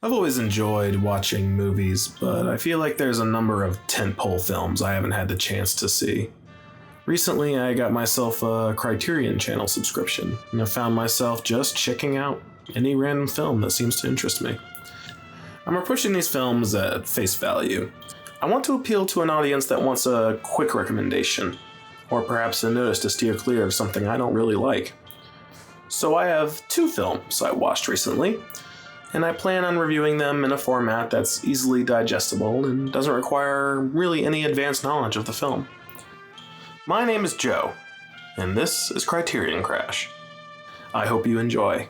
I've always enjoyed watching movies, but I feel like there's a number of tentpole films I haven't had the chance to see. Recently, I got myself a Criterion Channel subscription, and I found myself just checking out any random film that seems to interest me. I'm approaching these films at face value. I want to appeal to an audience that wants a quick recommendation, or perhaps a notice to steer clear of something I don't really like. So I have two films I watched recently, and I plan on reviewing them in a format that's easily digestible and doesn't require really any advanced knowledge of the film. My name is Joe, and this is Criterion Crash. I hope you enjoy.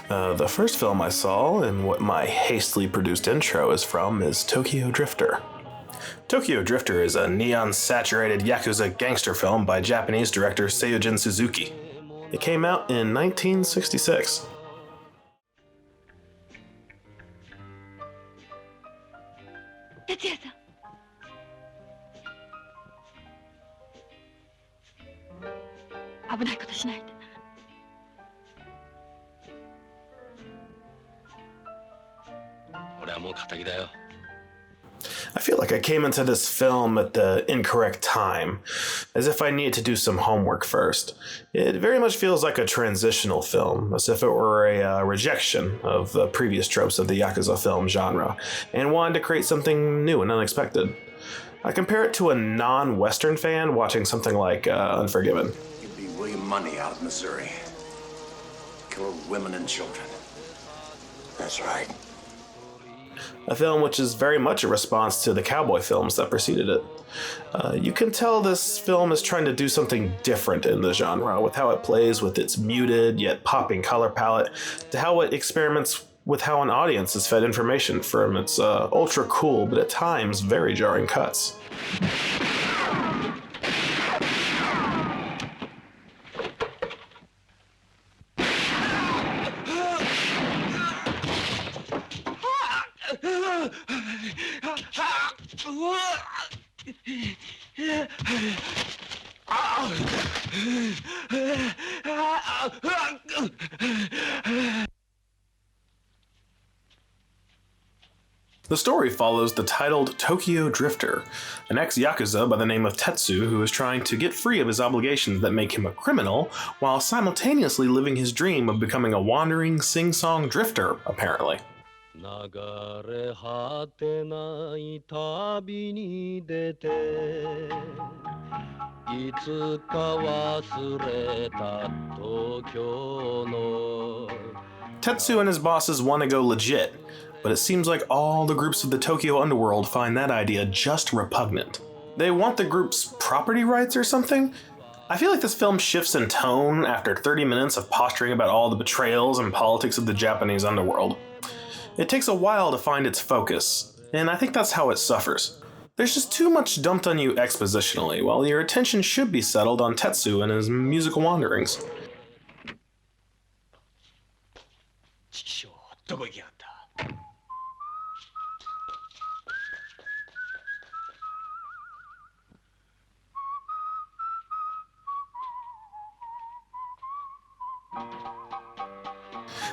The first film I saw, and what my hastily produced intro is from, is Tokyo Drifter. Tokyo Drifter is a neon-saturated Yakuza gangster film by Japanese director Seiyujin Suzuki. It came out in 1966. Tetsuya-san. 危ないことしないで。俺はもう仇だよ。 I feel like I came into this film at the incorrect time, as if I needed to do some homework first. It very much feels like a transitional film, as if it were a rejection of the previous tropes of the Yakuza film genre, and wanted to create something new and unexpected. I compare it to a non-Western fan watching something like Unforgiven. You'd be William Money out of Missouri. Killed women and children. That's right. A film which is very much a response to the cowboy films that preceded it. You can tell this film is trying to do something different in the genre, with how it plays with its muted yet popping color palette, to how it experiments with how an audience is fed information from its ultra cool but at times very jarring cuts. The story follows the titled Tokyo Drifter, an ex-Yakuza by the name of Tetsu who is trying to get free of his obligations that make him a criminal, while simultaneously living his dream of becoming a wandering sing-song drifter, apparently. Tetsu and his bosses want to go legit, but it seems like all the groups of the Tokyo underworld find that idea just repugnant. They want the group's property rights or something? I feel like this film shifts in tone after 30 minutes of posturing about all the betrayals and politics of the Japanese underworld. It takes a while to find its focus, and I think that's how it suffers. There's just too much dumped on you expositionally, while your attention should be settled on Tetsu and his musical wanderings.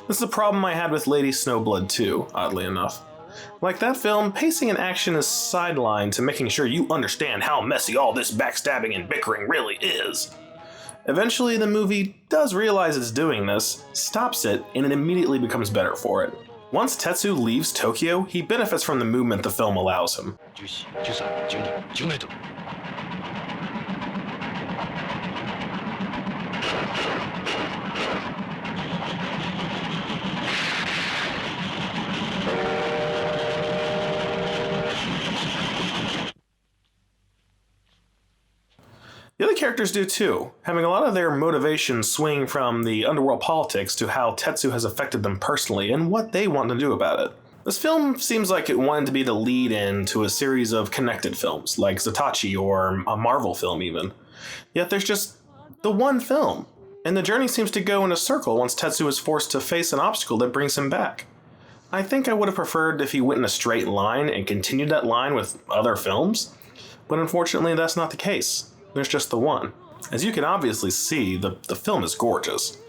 This is a problem I had with Lady Snowblood too, oddly enough. Like that film, pacing and action is sidelined to making sure you understand how messy all this backstabbing and bickering really is. Eventually, the movie does realize it's doing this, stops it, and it immediately becomes better for it. Once Tetsu leaves Tokyo, he benefits from the movement the film allows him. The other characters do too, having a lot of their motivations swing from the underworld politics to how Tetsu has affected them personally and what they want to do about it. This film seems like it wanted to be the lead-in to a series of connected films, like Zatachi or a Marvel film even. Yet there's just the one film, and the journey seems to go in a circle once Tetsu is forced to face an obstacle that brings him back. I think I would have preferred if he went in a straight line and continued that line with other films, but unfortunately that's not the case. There's just the one. As you can obviously see, the film is gorgeous.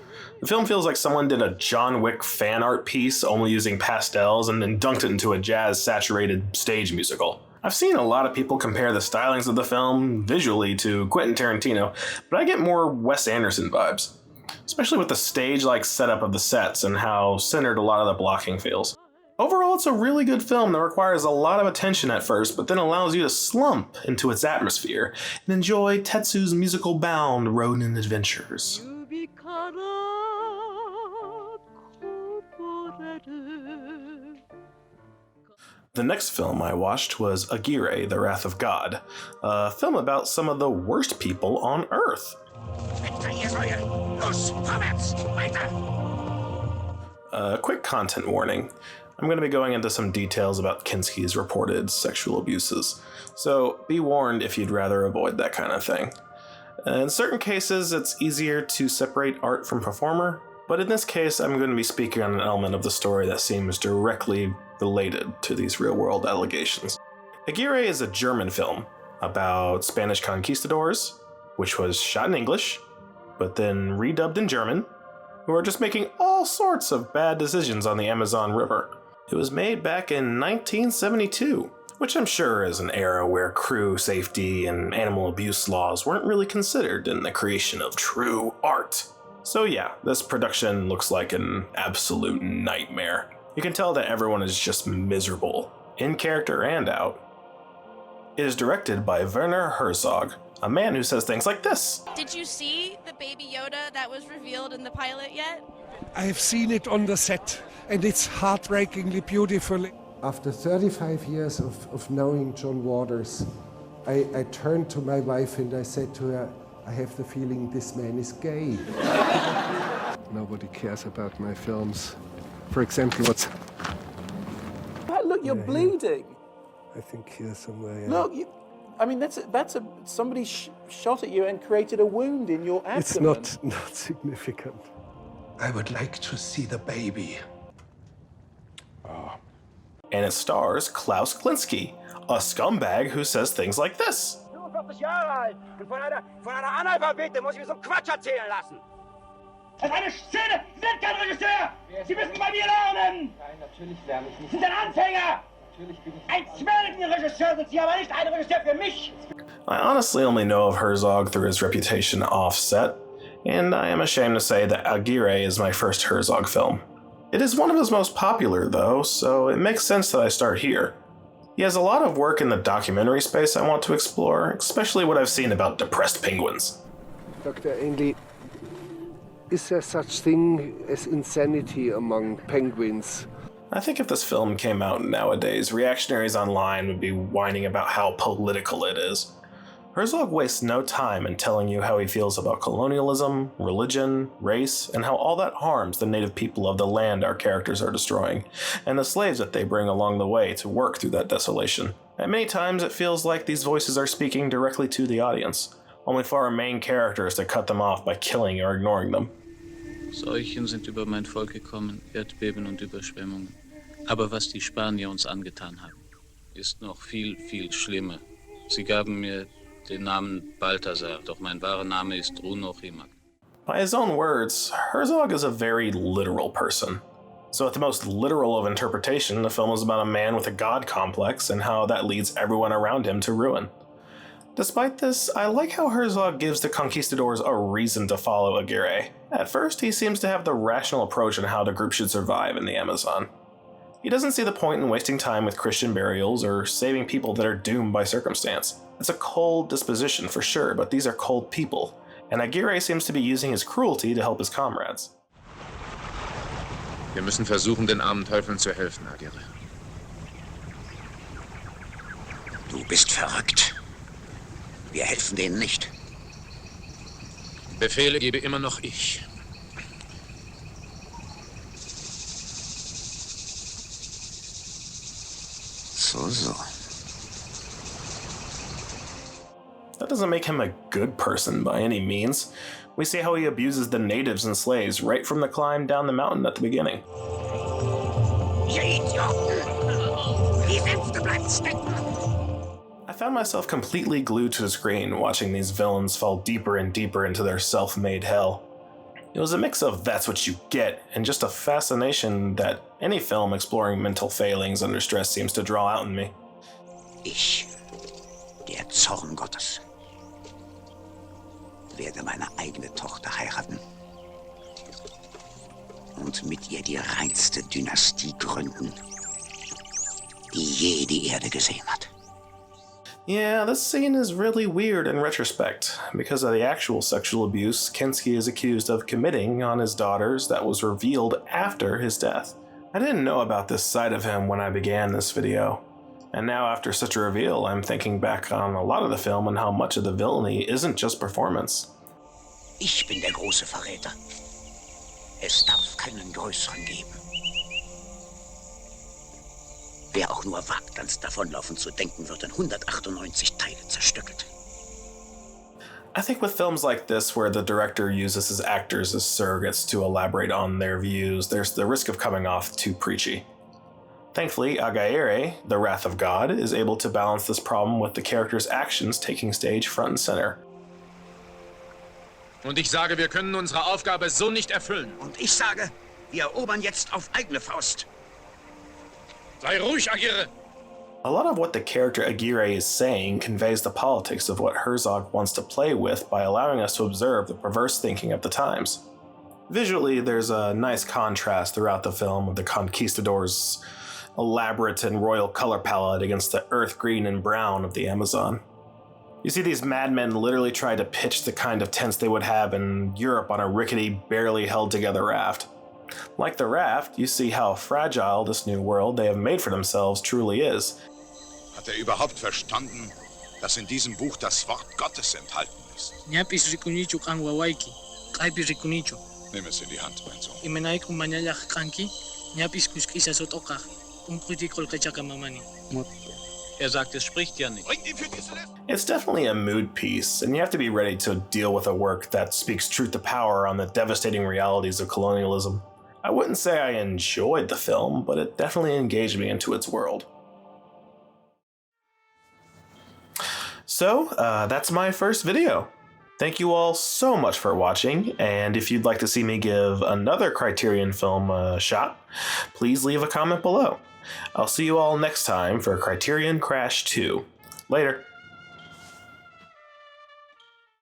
The film feels like someone did a John Wick fan art piece only using pastels and then dunked it into a jazz-saturated stage musical. I've seen a lot of people compare the stylings of the film visually to Quentin Tarantino, but I get more Wes Anderson vibes, especially with the stage-like setup of the sets and how centered a lot of the blocking feels. Overall, it's a really good film that requires a lot of attention at first, but then allows you to slump into its atmosphere and enjoy Tetsu's musical bound Ronin adventures. The next film I watched was Aguirre, The Wrath of God, a film about some of the worst people on Earth. A quick content warning. I'm going to be going into some details about Kinski's reported sexual abuses, so be warned if you'd rather avoid that kind of thing. In certain cases, it's easier to separate art from performer, but in this case, I'm going to be speaking on an element of the story that seems directly related to these real-world allegations. Aguirre is a German film about Spanish conquistadors, which was shot in English, but then redubbed in German, who are just making all sorts of bad decisions on the Amazon River. It was made back in 1972, which I'm sure is an era where crew safety and animal abuse laws weren't really considered in the creation of true art. So yeah, this production looks like an absolute nightmare. You can tell that everyone is just miserable, in character and out. It is directed by Werner Herzog, a man who says things like this. Did you see the Baby Yoda that was revealed in the pilot yet? I have seen it on the set, and it's heartbreakingly beautiful. After 35 years of knowing John Waters, I turned to my wife and I said to her, I have the feeling this man is gay. Nobody cares about my films. For example, what's... Look, you're bleeding. I think here somewhere, yeah. Look, I mean, somebody shot at you and created a wound in your abdomen. It's not significant. I would like to see the baby. And it stars Klaus Kinski, a scumbag who says things like this. 45 Jahre alt und von einer Analphabete muss ich mir so einen Quatsch erzählen lassen. Das ist eine Szene! Sie sind kein Regisseur! Sie müssen bei mir lernen! Nein, natürlich lerne ich nicht. Sie sind ein Anfänger! Natürlich bin ich ein Zwergenregisseur sind Sie, aber nicht ein Regisseur für mich! I honestly only know of Herzog through his reputation off-set, and I am ashamed to say that Aguirre is my first Herzog film. It is one of his most popular, though, so it makes sense that I start here. He has a lot of work in the documentary space I want to explore, especially what I've seen about depressed penguins. Dr. Ainley, is there such thing as insanity among penguins? I think if this film came out nowadays, reactionaries online would be whining about how political it is. Herzog wastes no time in telling you how he feels about colonialism, religion, race, and how all that harms the native people of the land our characters are destroying, and the slaves that they bring along the way to work through that desolation. And many times it feels like these voices are speaking directly to the audience, only for our main characters to cut them off by killing or ignoring them. Seuchen sind über mein Volk gekommen, Erdbeben und Überschwemmungen. Aber was die Spanier uns angetan haben, ist noch viel, viel schlimmer. Sie gaben mir den Namen Balthasar, doch mein wahrer Name ist Bruno Rimac. By his own words, Herzog is a very literal person. So at the most literal of interpretation, the film is about a man with a god complex and how that leads everyone around him to ruin. Despite this, I like how Herzog gives the conquistadors a reason to follow Aguirre. At first, he seems to have the rational approach on how the group should survive in the Amazon. He doesn't see the point in wasting time with Christian burials or saving people that are doomed by circumstance. It's a cold disposition for sure, but these are cold people, and Aguirre seems to be using his cruelty to help his comrades. Wir müssen versuchen, den armen Teufeln zu helfen, Aguirre. Du bist verrückt. Wir helfen denen nicht. Befehle gebe immer noch ich. So. That doesn't make him a good person by any means. We see how he abuses the natives and slaves right from the climb down the mountain at the beginning. I found myself completely glued to the screen watching these villains fall deeper and deeper into their self-made hell. It was a mix of that's what you get and just a fascination that any film exploring mental failings under stress seems to draw out in me. Ich, der Zorn Gottes, werde meine eigene Tochter heiraten und mit ihr die reinste Dynastie gründen, die je die Erde gesehen hat. Yeah, this scene is really weird in retrospect. Because of the actual sexual abuse Kinski is accused of committing on his daughters that was revealed after his death. I didn't know about this side of him when I began this video. And now after such a reveal, I'm thinking back on a lot of the film and how much of the villainy isn't just performance. Ich bin der große Verräter. Es darf keinen größeren geben. Wer auch nur wagt, ans Davonlaufen zu denken, wird in 198 Teile zerstückelt. I think with films like this, where the director uses his actors as surrogates to elaborate on their views, there's the risk of coming off too preachy. Thankfully, Aguirre, the Wrath of God, is able to balance this problem with the character's actions taking stage front and center. Und ich sage, wir können unsere Aufgabe so nicht erfüllen. Und ich sage, wir erobern jetzt auf eigene Faust. Sei ruhig, Aguirre! A lot of what the character Aguirre is saying conveys the politics of what Herzog wants to play with by allowing us to observe the perverse thinking of the times. Visually, there's a nice contrast throughout the film with the conquistadors' elaborate and royal color palette against the earth green and brown of the Amazon. You see these madmen literally try to pitch the kind of tents they would have in Europe on a rickety, barely held together raft. Like the raft, you see how fragile this new world they have made for themselves truly is. Hat überhaupt verstanden, dass in diesem Buch das Wort Gottes enthalten ist? Nimm es in die Hand, mein Sohn. Sagt, es spricht ja nicht. It's definitely a mood piece, and you have to be ready to deal with a work that speaks truth to power on the devastating realities of colonialism. I wouldn't say I enjoyed the film, but it definitely engaged me into its world. So, that's my first video. Thank you all so much for watching, and if you'd like to see me give another Criterion film a shot, please leave a comment below. I'll see you all next time for Criterion Crash 2. Later.